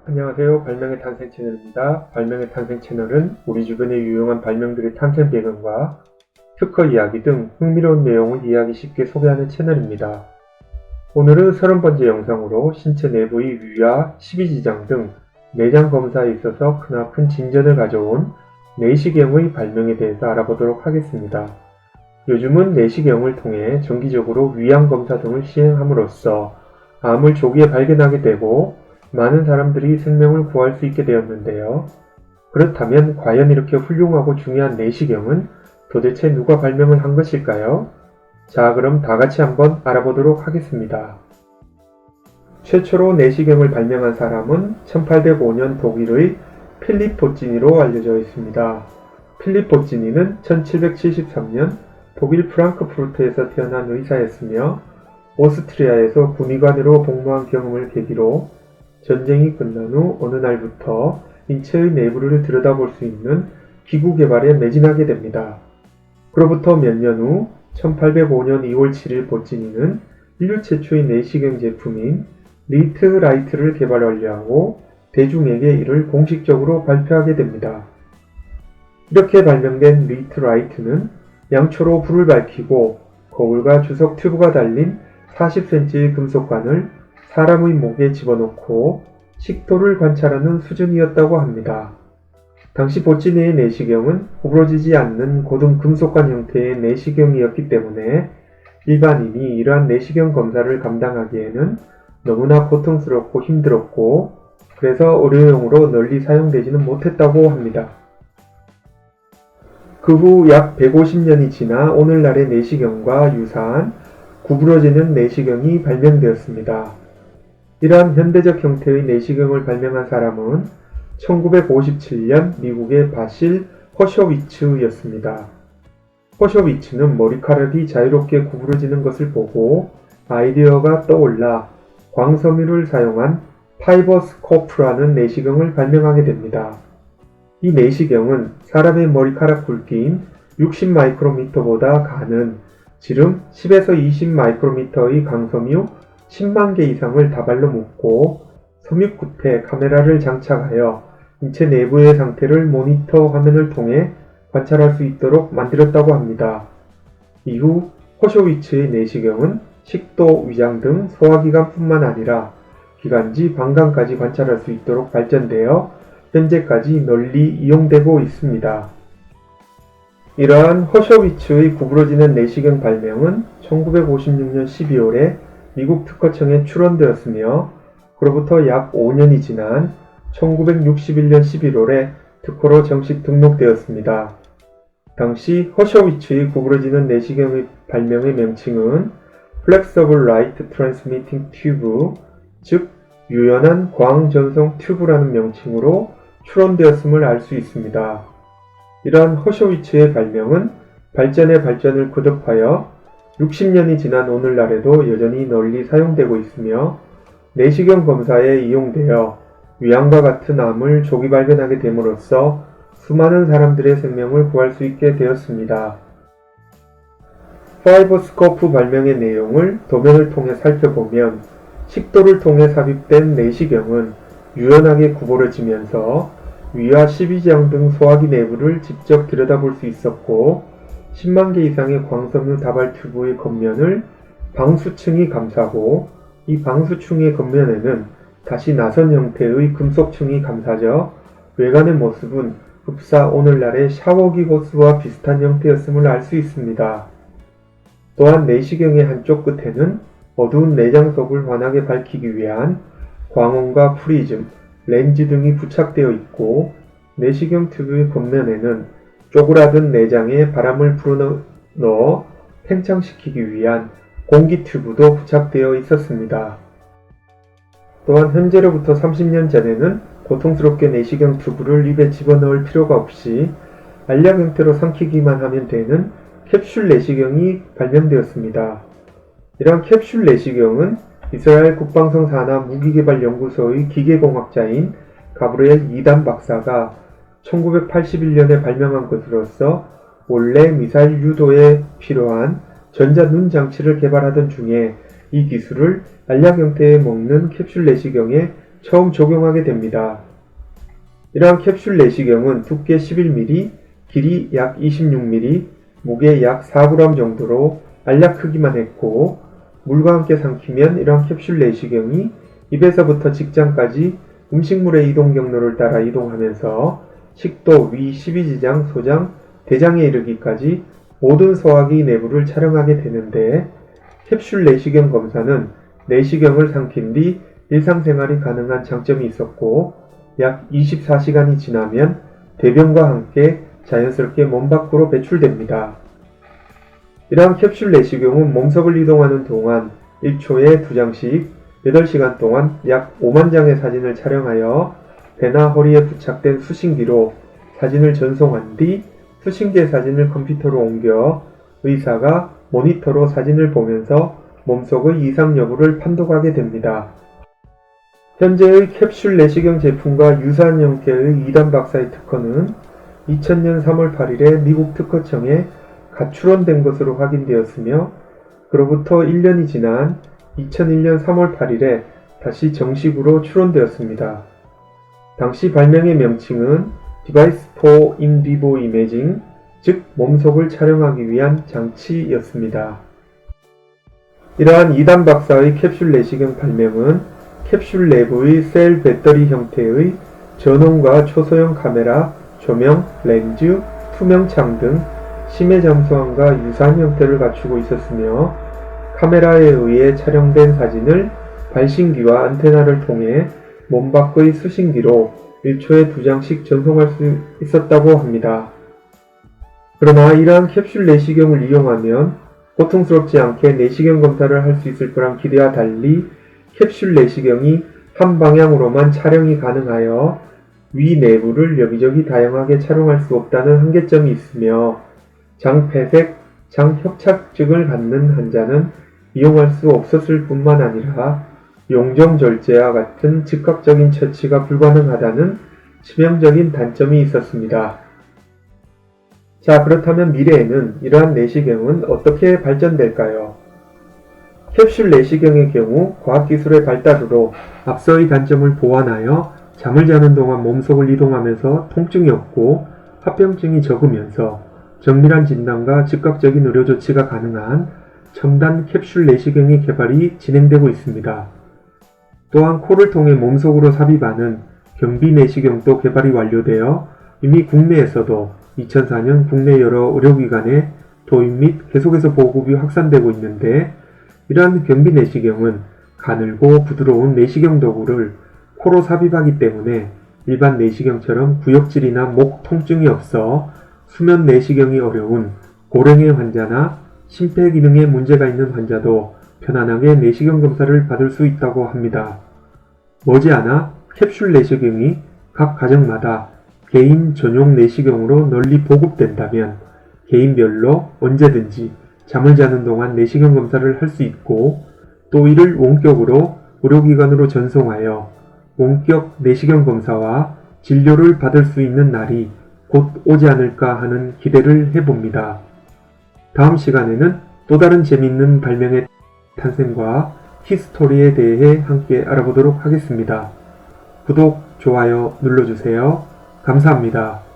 안녕하세요. 발명의 탄생 채널입니다. 발명의 탄생 채널은 우리 주변의 유용한 발명들의 탄생 배경과 특허 이야기 등 흥미로운 내용을 이해하기 쉽게 소개하는 채널입니다. 오늘은 30번째 영상으로 신체 내부의 위와 십이지장 등 내장 검사에 있어서 크나큰 진전을 가져온 내시경의 발명에 대해서 알아보도록 하겠습니다. 요즘은 내시경을 통해 정기적으로 위암 검사 등을 시행함으로써 암을 조기에 발견하게 되고 많은 사람들이 생명을 구할 수 있게 되었는데요. 그렇다면 과연 이렇게 훌륭하고 중요한 내시경은 도대체 누가 발명을 한 것일까요? 자, 그럼 다 같이 한번 알아보도록 하겠습니다. 최초로 내시경을 발명한 사람은 1805년 독일의 필립 보찌니로 알려져 있습니다. 필립 보찌니는 1773년 독일 프랑크푸르트에서 태어난 의사였으며 오스트리아에서 군의관으로 복무한 경험을 계기로 전쟁이 끝난 후 어느 날부터 인체의 내부를 들여다볼 수 있는 기구 개발에 매진하게 됩니다. 그로부터 몇 년 후 1805년 2월 7일 보찌니는 인류 최초의 내시경 제품인 리트 라이트를 개발 완료하고 대중에게 이를 공식적으로 발표하게 됩니다. 이렇게 발명된 리트 라이트는 양초로 불을 밝히고 거울과 주석 튜브가 달린 40cm의 금속관을 사람의 목에 집어넣고 식도를 관찰하는 수준이었다고 합니다. 당시 보찌니의 내시경은 구부러지지 않는 고등 금속관 형태의 내시경이었기 때문에 일반인이 이러한 내시경 검사를 감당하기에는 너무나 고통스럽고 힘들었고 그래서 의료용으로 널리 사용되지는 못했다고 합니다. 그 후 약 150년이 지나 오늘날의 내시경과 유사한 구부러지는 내시경이 발명되었습니다. 이러한 현대적 형태의 내시경을 발명한 사람은 1957년 미국의 바실 허쇼비츠였습니다. 허쇼비츠는 머리카락이 자유롭게 구부러지는 것을 보고 아이디어가 떠올라 광섬유를 사용한 파이버스코프라는 내시경을 발명하게 됩니다. 이 내시경은 사람의 머리카락 굵기인 60마이크로미터보다 가는 지름 10에서 20마이크로미터의 강섬유 10만 개 이상을 다발로 묶고 섬유 끝에 카메라를 장착하여 인체 내부의 상태를 모니터 화면을 통해 관찰할 수 있도록 만들었다고 합니다. 이후 허쇼비츠의 내시경은 식도, 위장 등 소화기관뿐만 아니라 기관지, 방광까지 관찰할 수 있도록 발전되어 현재까지 널리 이용되고 있습니다. 이러한 허쇼비츠의 구부러지는 내시경 발명은 1956년 12월에 미국 특허청에 출원되었으며 그로부터 약 5년이 지난 1961년 11월에 특허로 정식 등록되었습니다. 당시 허쇼비츠의 구부러지는 내시경의 발명의 명칭은 Flexible Light Transmitting Tube, 즉 유연한 광 전송 튜브라는 명칭으로 출원되었음을 알 수 있습니다. 이러한 허쇼비츠의 발명은 발전의 발전을 거듭하여 60년이 지난 오늘날에도 여전히 널리 사용되고 있으며 내시경 검사에 이용되어 위암과 같은 암을 조기 발견하게 됨으로써 수많은 사람들의 생명을 구할 수 있게 되었습니다. 파이버스코프 발명의 내용을 도면을 통해 살펴보면 식도를 통해 삽입된 내시경은 유연하게 구부러지면서 위와 십이지장 등 소화기 내부를 직접 들여다볼 수 있었고 10만 개 이상의 광섬유 다발 튜브의 겉면을 방수층이 감싸고 이 방수층의 겉면에는 다시 나선 형태의 금속층이 감싸져 외관의 모습은 흡사 오늘날의 샤워기 호스와 비슷한 형태였음을 알 수 있습니다. 또한 내시경의 한쪽 끝에는 어두운 내장 속을 환하게 밝히기 위한 광원과 프리즘, 렌즈 등이 부착되어 있고 내시경 튜브의 겉면에는 쪼그라든 내장에 바람을 불어넣어 팽창시키기 위한 공기 튜브도 부착되어 있었습니다. 또한 현재로부터 30년 전에는 고통스럽게 내시경 튜브를 입에 집어넣을 필요가 없이 알약 형태로 삼키기만 하면 되는 캡슐 내시경이 발명되었습니다. 이러한 캡슐 내시경은 이스라엘 국방성 산하 무기개발연구소의 기계공학자인 가브리엘 이단 박사가 1981년에 발명한 것으로서 원래 미사일 유도에 필요한 전자눈 장치를 개발하던 중에 이 기술을 알약 형태의 먹는 캡슐 내시경에 처음 적용하게 됩니다. 이러한 캡슐 내시경은 두께 11mm, 길이 약 26mm, 무게 약 4g 정도로 알약 크기만 했고, 물과 함께 삼키면 이러한 캡슐 내시경이 입에서부터 직장까지 음식물의 이동 경로를 따라 이동하면서 식도, 위, 십이지장, 소장, 대장에 이르기까지 모든 소화기 내부를 촬영하게 되는데, 캡슐 내시경 검사는 내시경을 삼킨 뒤 일상생활이 가능한 장점이 있었고, 약 24시간이 지나면 대변과 함께 자연스럽게 몸 밖으로 배출됩니다. 이러한 캡슐 내시경은 몸속을 이동하는 동안 1초에 2장씩 8시간 동안 약 5만 장의 사진을 촬영하여 배나 허리에 부착된 수신기로 사진을 전송한 뒤 수신기의 사진을 컴퓨터로 옮겨 의사가 모니터로 사진을 보면서 몸속의 이상 여부를 판독하게 됩니다. 현재의 캡슐 내시경 제품과 유사한 형태의 2단 박사의 특허는 2000년 3월 8일에 미국 특허청에 가출원된 것으로 확인되었으며, 그로부터 1년이 지난 2001년 3월 8일에 다시 정식으로 출원되었습니다. 당시 발명의 명칭은 Device for In Vivo Imaging, 즉 몸속을 촬영하기 위한 장치였습니다. 이러한 2단 박사의 캡슐 내시경 발명은 캡슐 내부의 셀 배터리 형태의 전원과 초소형 카메라, 조명, 렌즈, 투명 창 등 심해 잠수함과 유사한 형태를 갖추고 있었으며, 카메라에 의해 촬영된 사진을 발신기와 안테나를 통해 몸 밖의 수신기로 1초에 2장씩 전송할 수 있었다고 합니다. 그러나 이러한 캡슐 내시경을 이용하면 고통스럽지 않게 내시경 검사를 할 수 있을 거란 기대와 달리 캡슐 내시경이 한 방향으로만 촬영이 가능하여 위 내부를 여기저기 다양하게 촬영할 수 없다는 한계점이 있으며, 장폐색, 장협착증을 갖는 환자는 이용할 수 없었을 뿐만 아니라 용종절제와 같은 즉각적인 처치가 불가능하다는 치명적인 단점이 있었습니다. 자, 그렇다면 미래에는 이러한 내시경은 어떻게 발전될까요? 캡슐 내시경의 경우 과학기술의 발달으로 앞서의 단점을 보완하여 잠을 자는 동안 몸속을 이동하면서 통증이 없고 합병증이 적으면서 정밀한 진단과 즉각적인 의료 조치가 가능한 첨단 캡슐 내시경의 개발이 진행되고 있습니다. 또한 코를 통해 몸속으로 삽입하는 경비 내시경도 개발이 완료되어 이미 국내에서도 2004년 국내 여러 의료기관에 도입 및 계속해서 보급이 확산되고 있는데, 이러한 경비 내시경은 가늘고 부드러운 내시경 도구를 코로 삽입하기 때문에 일반 내시경처럼 구역질이나 목 통증이 없어 수면 내시경이 어려운 고령의 환자나 심폐기능에 문제가 있는 환자도 편안하게 내시경 검사를 받을 수 있다고 합니다. 머지않아 캡슐 내시경이 각 가정마다 개인 전용 내시경으로 널리 보급된다면 개인별로 언제든지 잠을 자는 동안 내시경 검사를 할 수 있고, 또 이를 원격으로 의료기관으로 전송하여 원격 내시경 검사와 진료를 받을 수 있는 날이 곧 오지 않을까 하는 기대를 해봅니다. 다음 시간에는 또 다른 재미있는 발명의 탄생과 히스토리에 대해 함께 알아보도록 하겠습니다. 구독, 좋아요 눌러주세요. 감사합니다.